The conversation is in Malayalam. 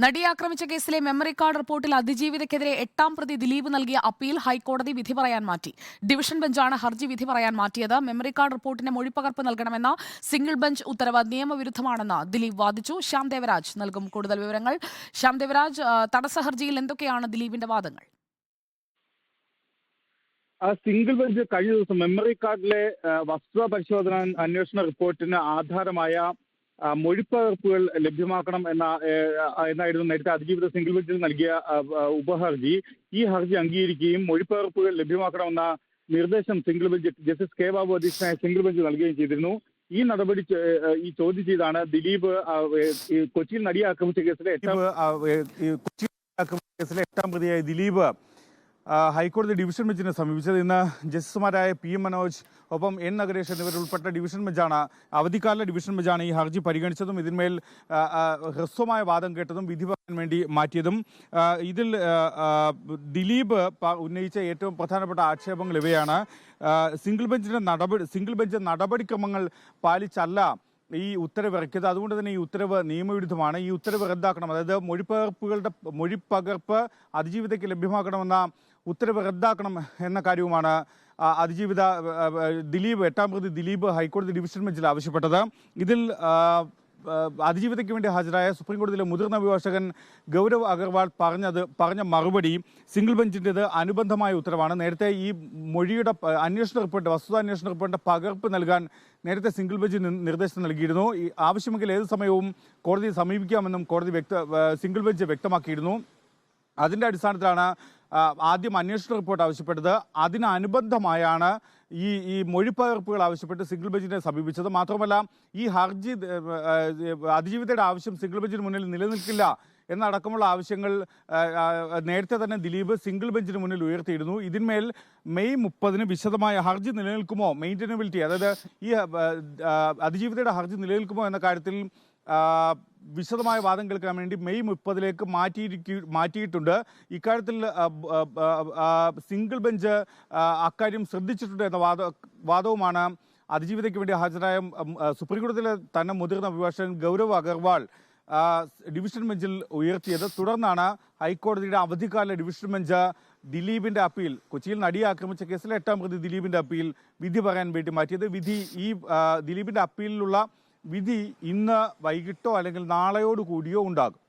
നടിയെ ആക്രമിച്ച കേസിലെ മെമ്മറി കാർഡ് റിപ്പോർട്ടിൽ അതിജീവിതയ്ക്കെതിരെ 8ാം പ്രതി ദിലീപ് നൽകിയ അപ്പീൽ ഹൈക്കോടതി വിധി പറയാൻ മാറ്റി. ഡിവിഷൻ ബെഞ്ചാണ് ഹർജി വിധി പറയാൻ മാറ്റിയത്. മെമ്മറി കാർഡ് റിപ്പോർട്ടിന്റെ മൊഴിപ്പകർപ്പ് നൽകണമെന്ന സിംഗിൾ ബെഞ്ച് ഉത്തരവ് നിയമവിരുദ്ധമാണെന്ന് ദിലീപ് വാദിച്ചു. ശ്യാം ദേവരാജ് നൽകും കൂടുതൽ വിവരങ്ങൾ. ശ്യാം ദേവരാജ്, തടസ്സ ഹർജിയിൽ എന്തൊക്കെയാണ് ദിലീപിന്റെ വാദങ്ങൾ? സിംഗിൾ ബെഞ്ച് കഴിഞ്ഞ ദിവസം മെമ്മറി കാർഡിലെ വസ്തുതാ പരിശോധന അന്വേഷണ റിപ്പോർട്ടിന് ആധാരമായ മൊഴിപ്പകർപ്പുകൾ ലഭ്യമാക്കണം എന്നായിരുന്നു നേരത്തെ അതിജീവിത സിംഗിൾ ബെഞ്ചിൽ നൽകിയ ഉപഹർജി. ഈ ഹർജി അംഗീകരിക്കുകയും മൊഴിപ്പകർപ്പുകൾ ലഭ്യമാക്കണമെന്ന നിർദ്ദേശം single bench justice K Babu അധ്യക്ഷനായ സിംഗിൾ ബെഞ്ച് നൽകുകയും ചെയ്തിരുന്നു. ഈ നടപടി ചോദ്യം ചെയ്താണ് ദിലീപ് കൊച്ചിയിൽ നടിയെ ആക്രമിച്ച കേസിലെ 8ാം പ്രതിയായ ദിലീപ് ഹൈക്കോടതി ഡിവിഷൻ ബെഞ്ചിനെ സമീപിച്ചത്. ഇന്ന് ജസ്റ്റിസുമാരായ PM മനോജ്, ഒപ്പം N നഗരേഷ് എന്നിവരുൾപ്പെട്ട ഡിവിഷൻ ബെഞ്ചാണ്, അവധിക്കാല ഡിവിഷൻ ബെഞ്ചാണ് ഈ ഹർജി പരിഗണിച്ചതും ഇതിന്മേൽ ഹ്രസ്വമായ വാദം കേട്ടതും വിധി പറയാൻ വേണ്ടി മാറ്റിയതും. ഇതിൽ ദിലീപ് ഉന്നയിച്ച ഏറ്റവും പ്രധാനപ്പെട്ട ആക്ഷേപങ്ങൾ ഇവയാണ്. സിംഗിൾ ബെഞ്ച് നടപടിക്രമങ്ങൾ പാലിച്ചല്ല ഈ ഉത്തരവ് ഇറക്കിയത്. അതുകൊണ്ട് തന്നെ ഈ ഉത്തരവ് നിയമവിരുദ്ധമാണ്. ഈ ഉത്തരവ് റദ്ദാക്കണം. അതായത് മൊഴിപ്പകർപ്പ് അതിജീവിതയ്ക്ക് ലഭ്യമാക്കണമെന്ന ഉത്തരവ് റദ്ദാക്കണം എന്ന കാര്യവുമാണ് ദിലീപ് 8ാം പ്രതി ദിലീപ് ഹൈക്കോടതി ഡിവിഷൻ ബെഞ്ചിൽ ആവശ്യപ്പെട്ടത്. ഇതിൽ അതിജീവിതയ്ക്ക് വേണ്ടി ഹാജരായ സുപ്രീം കോടതിയിലെ മുതിർന്ന അഭിഭാഷകൻ ഗൗരവ് അഗർവാൾ പറഞ്ഞ മറുപടി സിംഗിൾ ബെഞ്ചിൻ്റെത് അനുബന്ധമായ ഉത്തരവാണ്. നേരത്തെ ഈ മൊഴിയുടെ വസ്തുതാന്വേഷണ റിപ്പോർട്ടിന്റെ പകർപ്പ് നൽകാൻ നേരത്തെ സിംഗിൾ ബെഞ്ച് നിർദ്ദേശം നൽകിയിരുന്നു. ഈ ആവശ്യമെങ്കിൽ ഏത് സമയവും കോടതിയെ സമീപിക്കാമെന്നും സിംഗിൾ ബെഞ്ച് വ്യക്തമാക്കിയിരുന്നു. അതിൻ്റെ അടിസ്ഥാനത്തിലാണ് ആദ്യം അന്വേഷണ റിപ്പോർട്ട് ആവശ്യപ്പെട്ടത്. അതിനനുബന്ധമായാണ് ഈ മൊഴിപ്പകർപ്പുകൾ ആവശ്യപ്പെട്ട് സിംഗിൾ ബെഞ്ചിനെ സമീപിച്ചത്. മാത്രമല്ല, ഈ ഹർജി അതിജീവിതയുടെ ആവശ്യം സിംഗിൾ ബെഞ്ചിന് മുന്നിൽ നിലനിൽക്കില്ല എന്നടക്കമുള്ള ആവശ്യങ്ങൾ നേരത്തെ തന്നെ ദിലീപ് സിംഗിൾ ബെഞ്ചിന് മുന്നിൽ ഉയർത്തിയിരുന്നു. ഇതിന്മേൽ മെയ് 30-ന് വിശദമായ ഹർജി നിലനിൽക്കുമോ, മെയിൻ്റനബിലിറ്റി, അതായത് ഈ അതിജീവിതയുടെ ഹർജി നിലനിൽക്കുമോ എന്ന കാര്യത്തിൽ വിശദമായ വാദം കേൾക്കാൻ വേണ്ടി മെയ് 30-ലേക്ക് മാറ്റിയിട്ടുണ്ട്. ഇക്കാര്യത്തിൽ സിംഗിൾ ബെഞ്ച് അക്കാര്യം ശ്രദ്ധിച്ചിട്ടുണ്ട് എന്ന വാദവുമാണ് അതിജീവിതയ്ക്ക് വേണ്ടി ഹാജരായ സുപ്രീം കോടതിയിലെ തന്നെ മുതിർന്ന അഭിഭാഷകൻ ഗൗരവ് അഗർവാൾ ഡിവിഷൻ ബെഞ്ചിൽ ഉയർത്തിയത്. തുടർന്നാണ് ഹൈക്കോടതിയുടെ അവധിക്കാല ഡിവിഷൻ ബെഞ്ച് ദിലീപിന്റെ അപ്പീൽ, കൊച്ചിയിൽ നടിയെ ആക്രമിച്ച കേസിലെ 8ാം പ്രതി ദിലീപിന്റെ അപ്പീൽ വിധി പറയാൻ വേണ്ടി മാറ്റിയത്. ദിലീപിന്റെ അപ്പീലിലുള്ള വിധി ഇന്ന് വൈകിട്ടോ അല്ലെങ്കിൽ നാളെയോട് കൂടിയോ ഉണ്ടാകും.